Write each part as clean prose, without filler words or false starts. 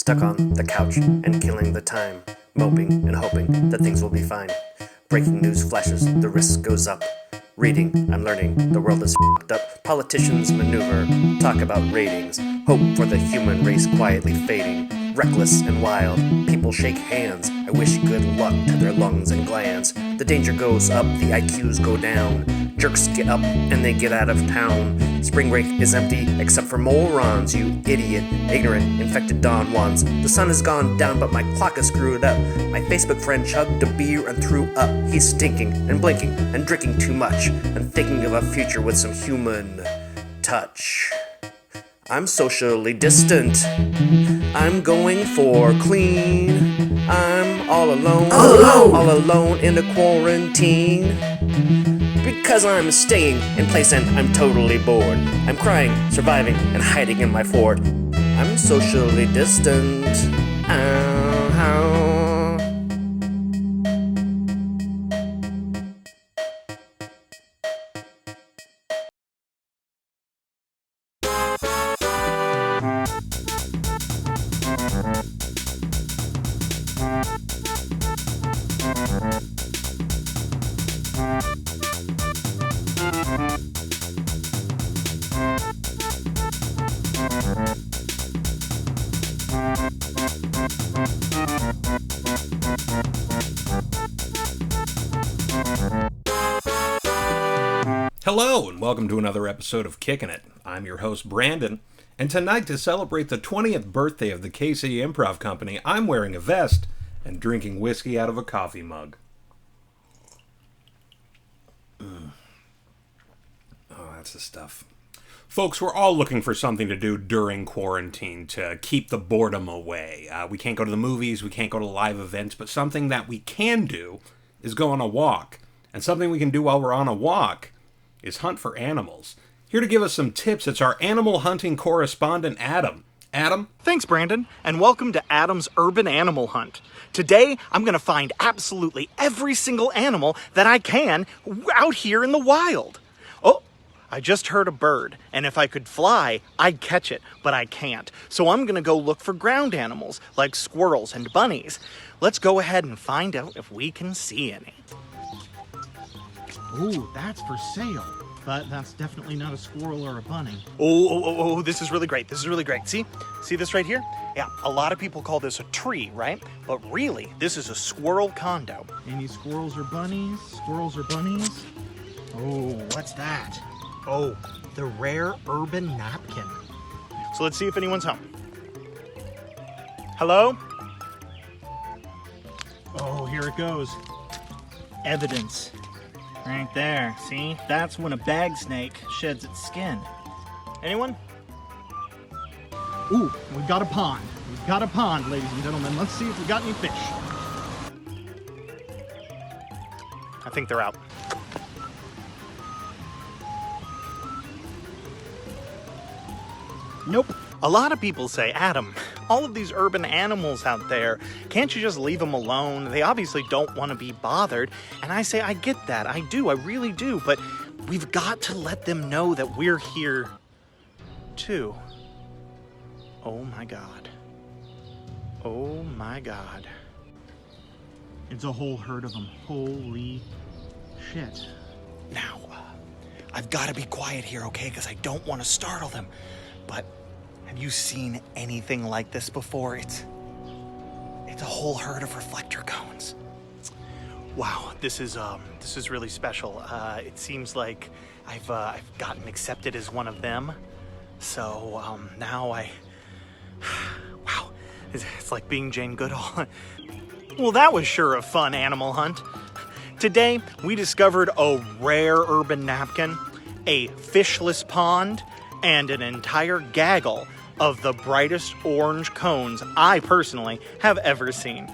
stuck on the couch and killing the time, moping and hoping that things will be fine. Breaking news flashes, the risk goes up. Reading, I'm learning, the world is f***ed up. Politicians maneuver, talk about ratings. Hope for the human race quietly fading. Reckless and wild, people shake hands. I wish good luck to their lungs and glands. The danger goes up, the IQs go down. Jerks get up and they get out of town. Spring break is empty except for morons. You idiot, ignorant, infected Don Juans. The sun has gone down but my clock is screwed up. My Facebook friend chugged a beer and threw up. He's stinking and blinking and drinking too much and thinking of a future with some human touch. I'm socially distant. I'm going for clean. I'm all alone in a quarantine. Because I'm staying in place and I'm totally bored. I'm crying, surviving, and hiding in my fort. I'm socially distant. Ow. Hello, and welcome to another episode of Kickin It. I'm your host, Brandon, and tonight, to celebrate the 20th birthday of the KC Improv Company, I'm wearing a vest and drinking whiskey out of a coffee mug. Oh, that's the stuff. Folks, we're all looking for something to do during quarantine to keep the boredom away. We can't go to the movies, we can't go to live events, but something that we can do is go on a walk. And something we can do while we're on a walk is hunt for animals. Here to give us some tips, it's our animal hunting correspondent, Adam. Adam? Thanks, Brandon, and welcome to Adam's Urban Animal Hunt. Today, I'm going to find absolutely every single animal that I can out here in the wild. Oh, I just heard a bird, and if I could fly, I'd catch it, but I can't. So I'm going to go look for ground animals, like squirrels and bunnies. Let's go ahead and find out if we can see any. Ooh, that's for sale. But that's definitely not a squirrel or a bunny. Oh, this is really great. This is really great. See this right here? Yeah, a lot of people call this a tree, right? But really, this is a squirrel condo. Any squirrels or bunnies? Squirrels or bunnies? Oh, what's that? Oh, the rare urban napkin. So let's see if anyone's home. Hello? Oh, here it goes. Evidence. Right there, see? That's when a bag snake sheds its skin. Anyone? Ooh, we've got a pond. We've got a pond, ladies and gentlemen. Let's see if we got any fish. I think they're out. Nope. A lot of people say, Adam, all of these urban animals out there, can't you just leave them alone? They obviously don't want to be bothered. And I say, I get that. I do. I really do. But we've got to let them know that we're here, too. Oh, my God. Oh, my God. It's a whole herd of them. Holy shit. Now, I've got to be quiet here, okay? Because I don't want to startle them. But have you seen anything like this before? It's a whole herd of reflector cones. Wow, this is really special. It seems like I've gotten accepted as one of them. So now wow, it's like being Jane Goodall. Well, that was sure a fun animal hunt. Today we discovered a rare urban napkin, a fishless pond, and an entire gaggle of the brightest orange cones I personally have ever seen.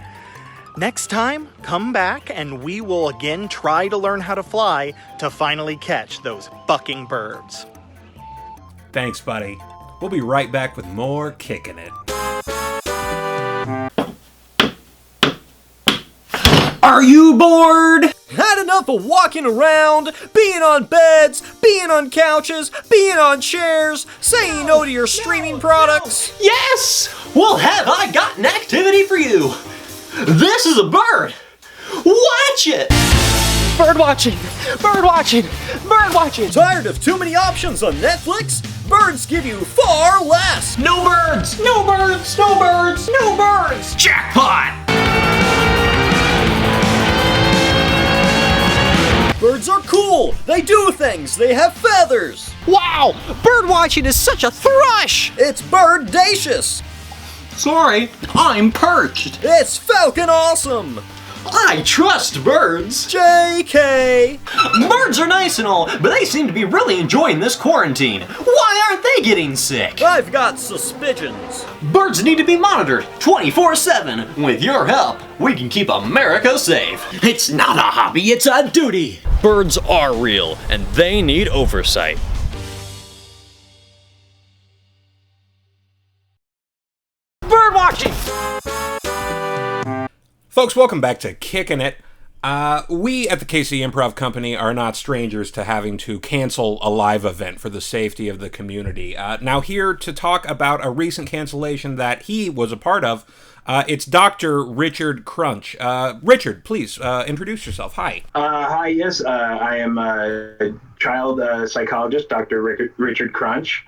Next time, come back and we will again try to learn how to fly to finally catch those bucking birds. Thanks, buddy. We'll be right back with more Kickin It. Are you bored? Had enough of walking around, being on beds, being on couches, being on chairs, saying no to your streaming products. Yes! Well, have I got an activity for you? This is a bird. Watch it! Bird watching! Bird watching! Bird watching! Tired of too many options on Netflix? Birds give you far less! No birds! No birds! No birds! No birds! Jackpot! Birds are cool! They do things! They have feathers! Wow! Bird watching is such a thrush! It's birdacious! Sorry, I'm perched. It's falcon awesome! I trust birds. JK! Birds are nice and all, but they seem to be really enjoying this quarantine. Why aren't they getting sick? I've got suspicions. Birds need to be monitored 24/7. With your help, we can keep America safe. It's not a hobby, it's a duty. Birds are real, and they need oversight. Bird watching! Folks, welcome back to Kickin' It. We at the KC Improv Company are not strangers to having to cancel a live event for the safety of the community. Now here to talk about a recent cancellation that he was a part of, it's Dr. Richard Krunch. Richard, please introduce yourself. Hi. Hi, yes, I am a child psychologist, Dr. Richard Krunch,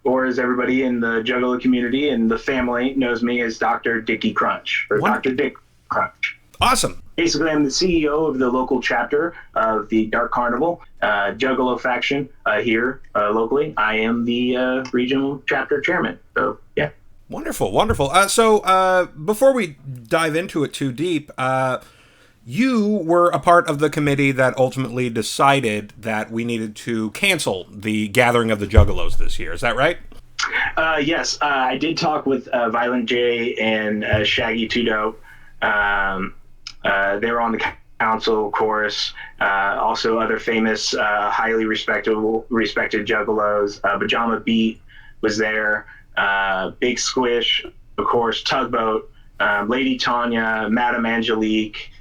or as everybody in the Juggalo community and the family knows me as Dr. Dickie Krunch, or Dr. Dick Krunch. Awesome. Basically, I'm the CEO of the local chapter of the Dark Carnival Juggalo faction here locally. I am the regional chapter chairman. So, yeah. Wonderful, wonderful. So before we dive into it too deep, you were a part of the committee that ultimately decided that we needed to cancel the Gathering of the Juggalos this year. Is that right? Yes, I did talk with Violent J and Shaggy Two Dope. They were on the council, of course. Also, other famous, highly respected juggalos. Pajama Beat was there. Big Squish, of course. Tugboat. Lady Tanya, Madame Angelique.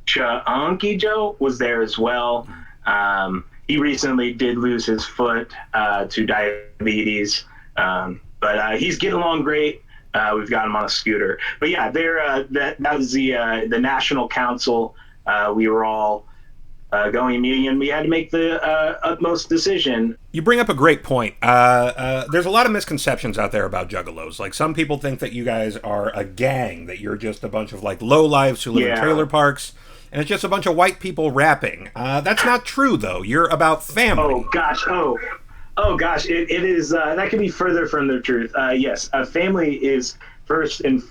Chunky Joe was there as well. He recently did lose his foot to diabetes, but he's getting along great. We've got him on a scooter. But yeah, that was the national council. We were all going and meeting, and we had to make the utmost decision. You bring up a great point. There's a lot of misconceptions out there about juggalos. Like, some people think that you guys are a gang, that you're just a bunch of like lowlifes who live in trailer parks, and it's just a bunch of white people rapping. That's not true, though. You're about family. Oh gosh, it is. That could be further from the truth. Yes, a family is first and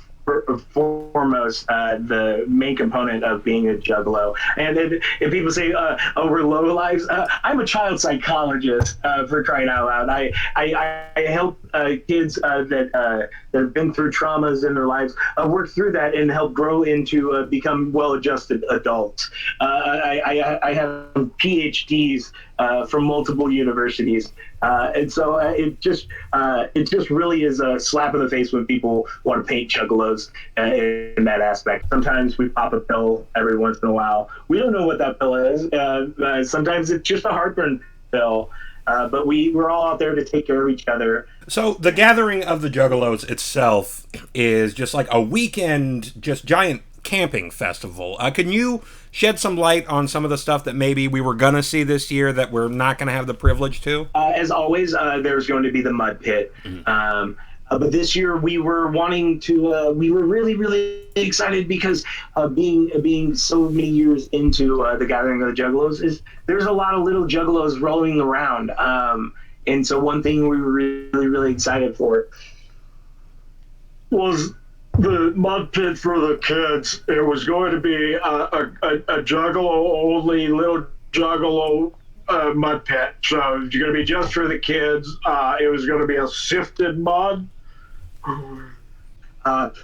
foremost the main component of being a juggalo. And if people say, "Oh, we're low lives," I'm a child psychologist, for crying out loud. I help kids that have been through traumas in their lives work through that and help grow into become well-adjusted adults. I have PhDs from multiple universities, and so it just really is a slap in the face when people want to paint juggalos in that aspect. Sometimes we pop a pill every once in a while. We don't know what that pill is. Sometimes it's just a heartburn pill. But we're all out there to take care of each other. So the Gathering of the Juggalos itself is just like a weekend, just giant camping festival. Can you shed some light on some of the stuff that maybe we were going to see this year that we're not going to have the privilege to? As always, there's going to be the mud pit. Mm-hmm. But this year we were wanting to, we were really, really excited because being so many years into the Gathering of the Juggalos is there's a lot of little juggalos rolling around. And so one thing we were really, really excited for was the mud pit for the kids. It was going to be a juggalo-only little juggalo mud pit. So it's going to be just for the kids. It was going to be a sifted mud.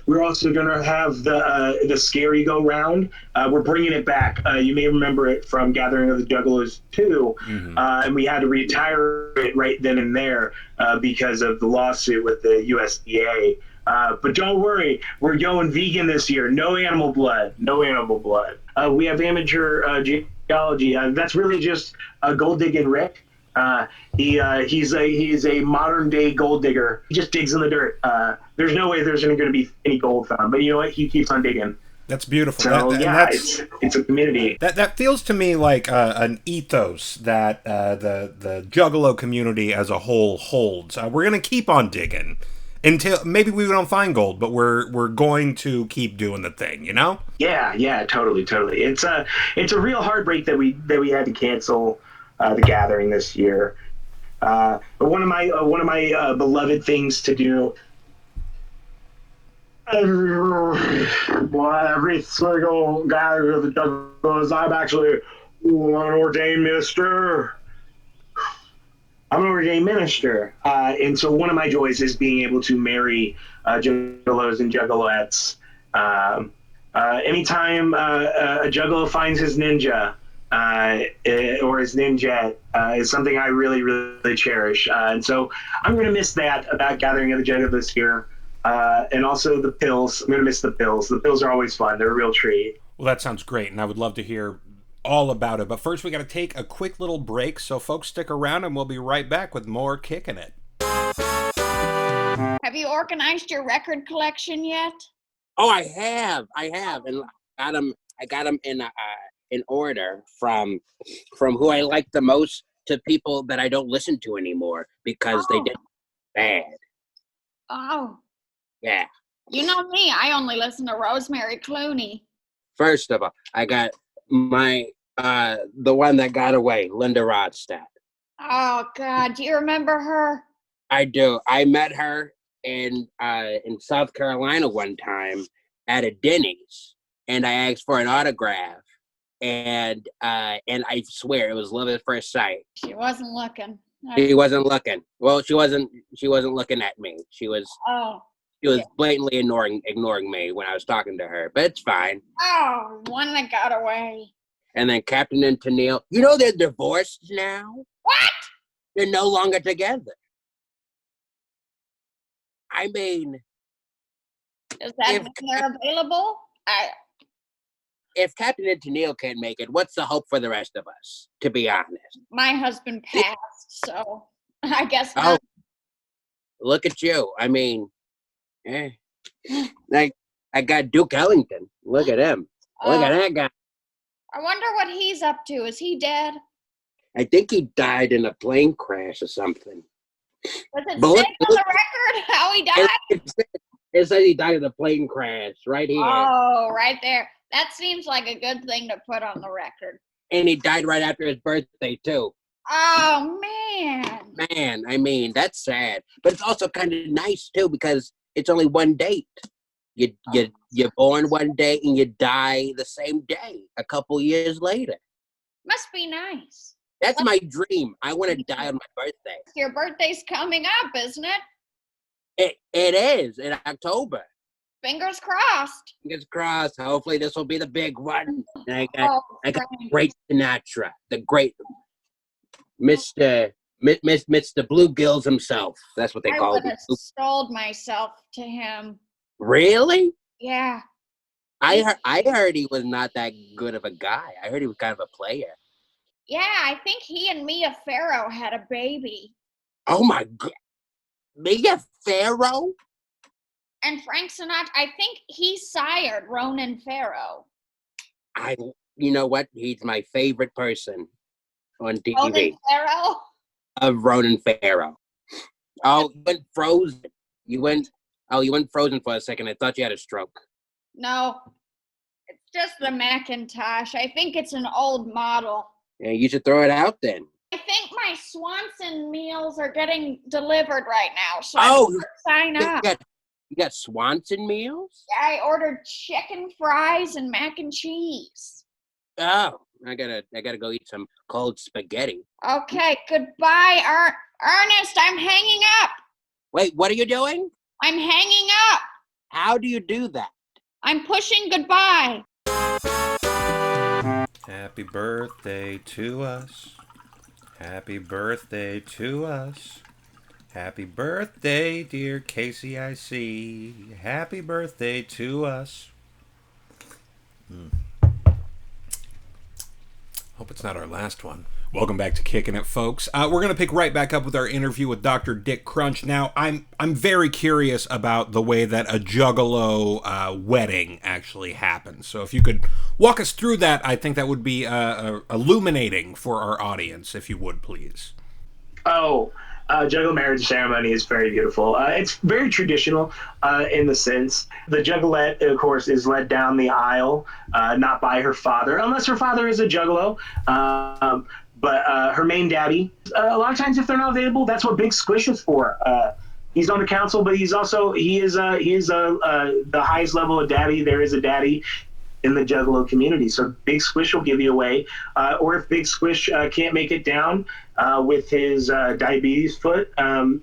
We're also going to have the scary go round. We're bringing it back. You may remember it from Gathering of the Juggalos 2, and we had to retire it right then and there because of the lawsuit with the USDA. But don't worry, we're going vegan this year. No animal blood. No animal blood. We have amateur theology. That's really just gold digging Rick. He's a modern day gold digger. He just digs in the dirt. There's no way there's going to be any gold found, but you know what? He keeps on digging. That's beautiful. So And yeah, it's a community. That feels to me like an ethos that the Juggalo community as a whole holds. We're gonna keep on digging until maybe we don't find gold, but we're going to keep doing the thing. You know? Yeah, totally. It's a real heartbreak that we had to cancel the gathering this year. But one of my beloved things to do. Every single gathering of the Juggalos, I'm actually an ordained minister. I'm an ordained minister, and so one of my joys is being able to marry juggalos and juggalettes. Anytime a juggalo finds his ninja or his ninja is something I really, really cherish. And so I'm going to miss that about Gathering of the Juggalos this year. And also the pills. I'm going to miss the pills. The pills are always fun. They're a real treat. Well, that sounds great, and I would love to hear all about it. But first, we got to take a quick little break, so folks stick around, and we'll be right back with more Kickin' It. Have you organized your record collection yet? Oh, I have, and I got them in order from who I like the most to people that I don't listen to anymore because they did bad. Oh. Yeah. You know me, I only listen to Rosemary Clooney. First of all, I got my the one that got away, Linda Ronstadt. Oh God, do you remember her? I do. I met her in South Carolina one time at a Denny's, and I asked for an autograph, and I swear it was love at first sight. She wasn't looking. She wasn't looking. Well, she wasn't looking at me. She was. Oh. She was blatantly ignoring me when I was talking to her, but it's fine. Oh, one that got away. And then Captain and Tennille, you know they're divorced now? What? They're no longer together. I mean... Does that mean they're available? If Captain and Tennille can't make it, what's the hope for the rest of us, to be honest? My husband passed, so I guess not. Oh, look at you. I mean... I got Duke Ellington. Look at him. Look at that guy. I wonder what he's up to. Is he dead? I think he died in a plane crash or something. Does it say on the record how he died? It says he died in a plane crash right here. Oh, right there. That seems like a good thing to put on the record. And he died right after his birthday, too. Oh, man. Man, I mean, that's sad. But it's also kind of nice, too, because it's only one date. You're born one day and you die the same day a couple years later. Must be nice. That's my dream. I want to die on my birthday. Your birthday's coming up, isn't it? It is in October. Fingers crossed. Fingers crossed. Hopefully this will be the big one. And I got great Sinatra, the great Mr. Bluegills himself. That's what they call him. I would have sold myself to him. Really? Yeah. I heard he was not that good of a guy. I heard he was kind of a player. Yeah, I think he and Mia Farrow had a baby. Oh my God. Mia Farrow? And Frank Sinatra, I think he sired Ronan Farrow. You know what? He's my favorite person on TV. Ronan Farrow? Of Ronan Farrow. Oh, you went frozen. You went frozen for a second. I thought you had a stroke. No, it's just the Macintosh. I think it's an old model. Yeah, you should throw it out then. I think my Swanson meals are getting delivered right now, so I better sign up. You got Swanson meals? Yeah, I ordered chicken fries and mac and cheese. Oh, I gotta go eat some cold spaghetti. Okay, goodbye, Ernest. I'm hanging up. Wait, what are you doing? I'm hanging up. How do you do that? I'm pushing goodbye. Happy birthday to us. Happy birthday to us. Happy birthday, dear KCIC. Happy birthday to us. Hope it's not our last one. Welcome back to Kickin' It, folks. We're going to pick right back up with our interview with Dr. Dick Krunch. Now, I'm very curious about the way that a Juggalo wedding actually happens. So if you could walk us through that, I think that would be illuminating for our audience, if you would, please. Juggalo marriage ceremony is very beautiful. It's very traditional in the sense the juggalette, of course, is led down the aisle, not by her father, unless her father is a juggalo. But her main daddy, a lot of times if they're not available, that's what Big Squish is for. He's on the council, but he is the highest level of daddy. There is a daddy in the Juggalo community. So Big Squish will give you away. Or if Big Squish can't make it down with his diabetes foot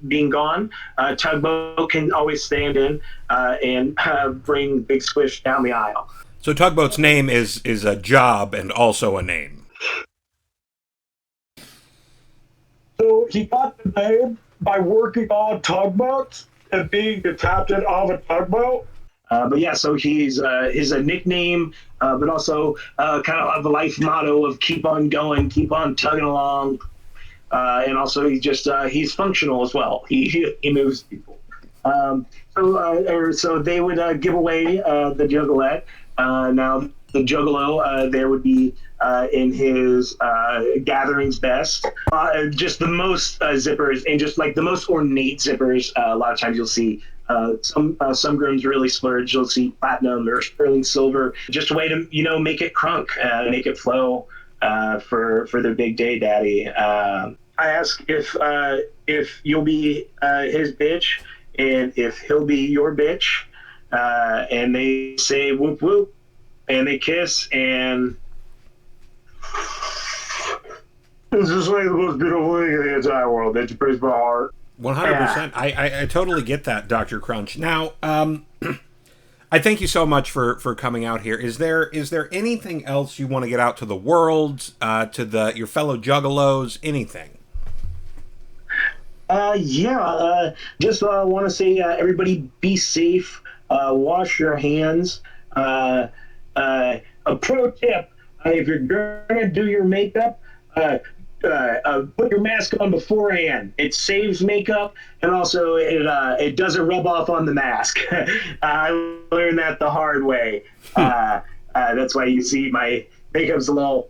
being gone, Tugboat can always stand in and bring Big Squish down the aisle. So Tugboat's name is a job and also a name. So he got the name by working on tugboats and being the captain of a tugboat. But yeah, so he's a nickname, but also kind of the life motto of keep on going, keep on tugging along. And also he's functional as well. He moves people. So they would give away the juggalette. Now the juggalo there would be in his gatherings best, just the most zippers and just like the most ornate zippers. A lot of times you'll see some grooms really splurge. You'll see platinum or sterling silver, just a way to make it crunk, make it flow for their big day daddy. I ask if you'll be his bitch and if he'll be your bitch, and they say whoop whoop, and they kiss, and it's just like the most beautiful thing in the entire world. That breaks my heart. 100%. I totally get that, Dr. Krunch. Now, I thank you so much for coming out here. Is there anything else you want to get out to the world, to your fellow juggalos, anything? Just want to say everybody be safe, wash your hands. A pro tip, if you're gonna do your makeup, put your mask on beforehand. It saves makeup, and also it doesn't rub off on the mask. I learned that the hard way. That's why you see my makeup's a little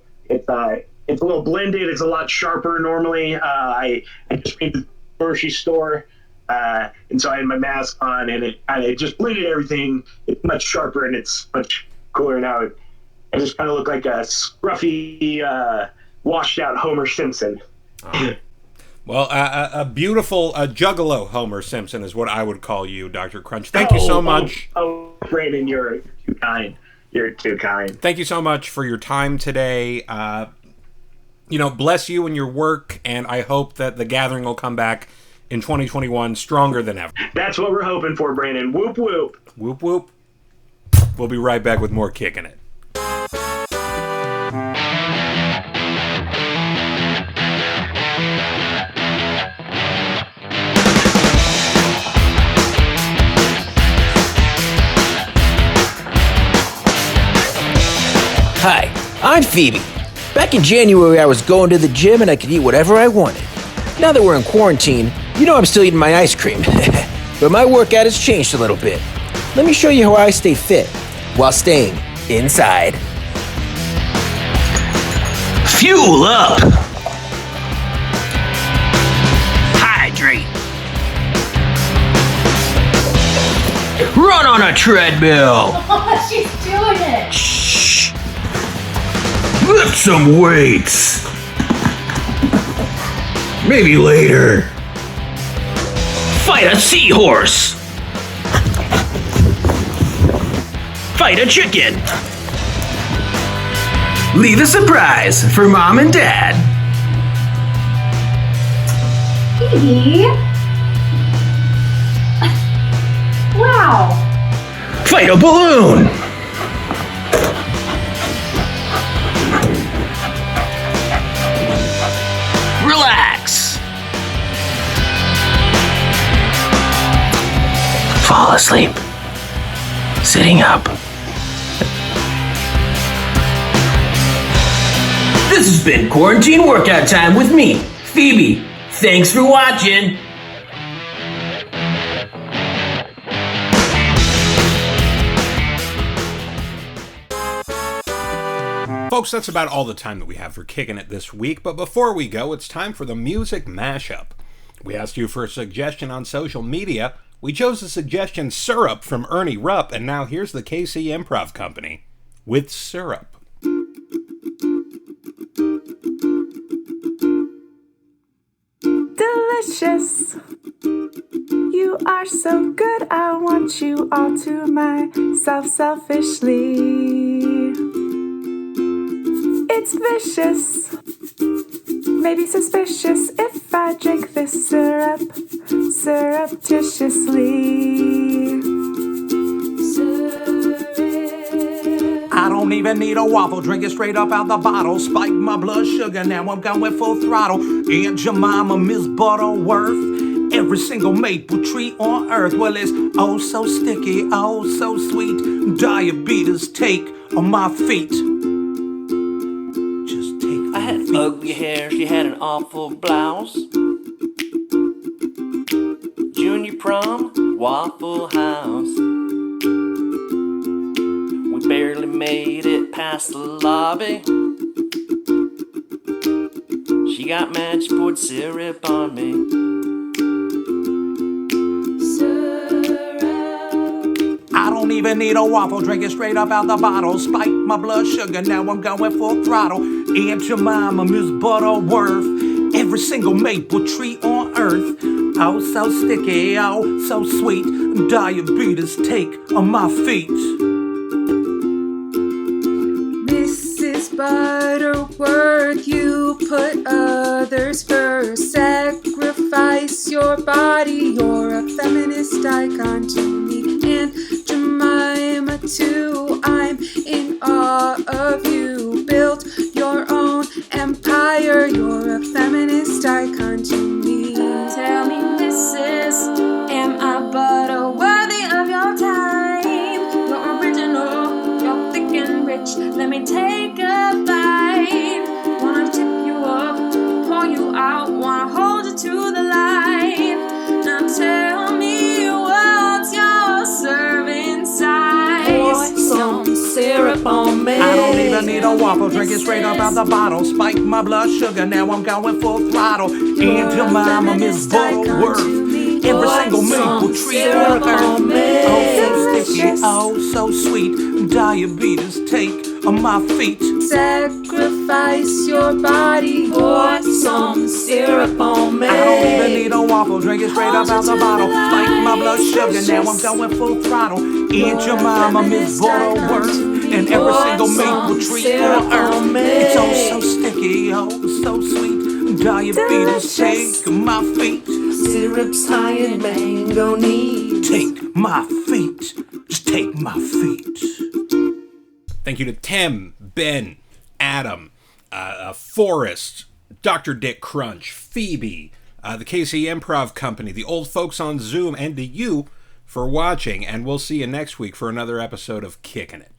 blended. It's a lot sharper normally. I just went to the grocery store, and so I had my mask on, and it just blended everything. It's much sharper, and it's much cooler now. I just kind of look like a scruffy, washed out Homer Simpson. Well, a beautiful juggalo Homer Simpson is what I would call you, Dr. Krunch. Thank you so much. Brandon, you're too kind. You're too kind. Thank you so much for your time today. Bless you and your work, and I hope that the gathering will come back in 2021 stronger than ever. That's what we're hoping for, Brandon. Whoop, whoop. Whoop, whoop. We'll be right back with more Kickin' It. Hi, I'm Phoebe. Back in January, I was going to the gym and I could eat whatever I wanted. Now that we're in quarantine, I'm still eating my ice cream. But my workout has changed a little bit. Let me show you how I stay fit while staying inside. Fuel up! Hydrate! Run on a treadmill! Oh, she's doing it! Shh! Lift some weights! Maybe later. Fight a seahorse! Fight a chicken! Leave a surprise for Mom and Dad! Phoebe? Wow! Fight a balloon! Relax! Fall asleep. Sitting up. This has been Quarantine Workout Time with me, Phoebe. Thanks for watching. Folks, that's about all the time that we have for Kickin' It this week, but before we go, it's time for the music mashup. We asked you for a suggestion on social media. We chose the suggestion Syrup from Ernie Rupp, and now here's the KC Improv Company with Syrup. Delicious. You are so good, I want you all to myself selfishly. It's vicious, maybe suspicious if I drink this syrup surreptitiously. I don't even need a waffle, drink it straight up out the bottle. Spike my blood sugar, now I'm going full throttle. Aunt Jemima, Miss Butterworth, every single maple tree on earth. Well, it's oh so sticky, oh so sweet. Diabetes take on my feet. Just take I had ugly hair, she had an awful blouse. Junior prom, Waffle House. We barely made it past the lobby. She got mad, she poured syrup on me. I don't even need a waffle, drink it straight up out the bottle. Spike my blood sugar, now I'm going full throttle. Aunt Jemima, Miss Butterworth, every single maple tree on earth. Oh, so sticky, oh, so sweet. Diabetes take on my feet. Mrs. Butterworth, you put others first. Sacrifice your body, you're a feminist icon to me. And Jemima too, I'm in awe of you. Built your own empire, you're a feminist icon to me. Tell me, Mrs., am I butter worthy of your time? You're original, you're thick and rich, let me take a bite. Wanna tip you up, pour you out, wanna hold you to the light. Now tell me what's your serving size. Pour some syrup on me. I don't even need a waffle, drink it straight up out the bottle. Spike my blood sugar, now I'm going full throttle. Aunt Jemima, Miss Butterworth, every single maple tree on earth. Oh, so sticky, oh, so sweet. Diabetes take on my feet. Sacrifice your body, pour some syrup on me. I don't even need a waffle, drink it straight up out the bottle. Spike my blood sugar, now I'm going full throttle. Aunt Jemima, Miss Butterworth, and every single maple tree on earth. It's oh so sticky, oh so sweet. Diabetes take my feet. Syrup's high in mango neat. Take my feet, just take my feet. Thank you to Tim, Ben, Adam, Forrest, Dr. Dick Krunch, Phoebe, the KC Improv Company, the old folks on Zoom, and to you for watching. And we'll see you next week for another episode of Kickin' It.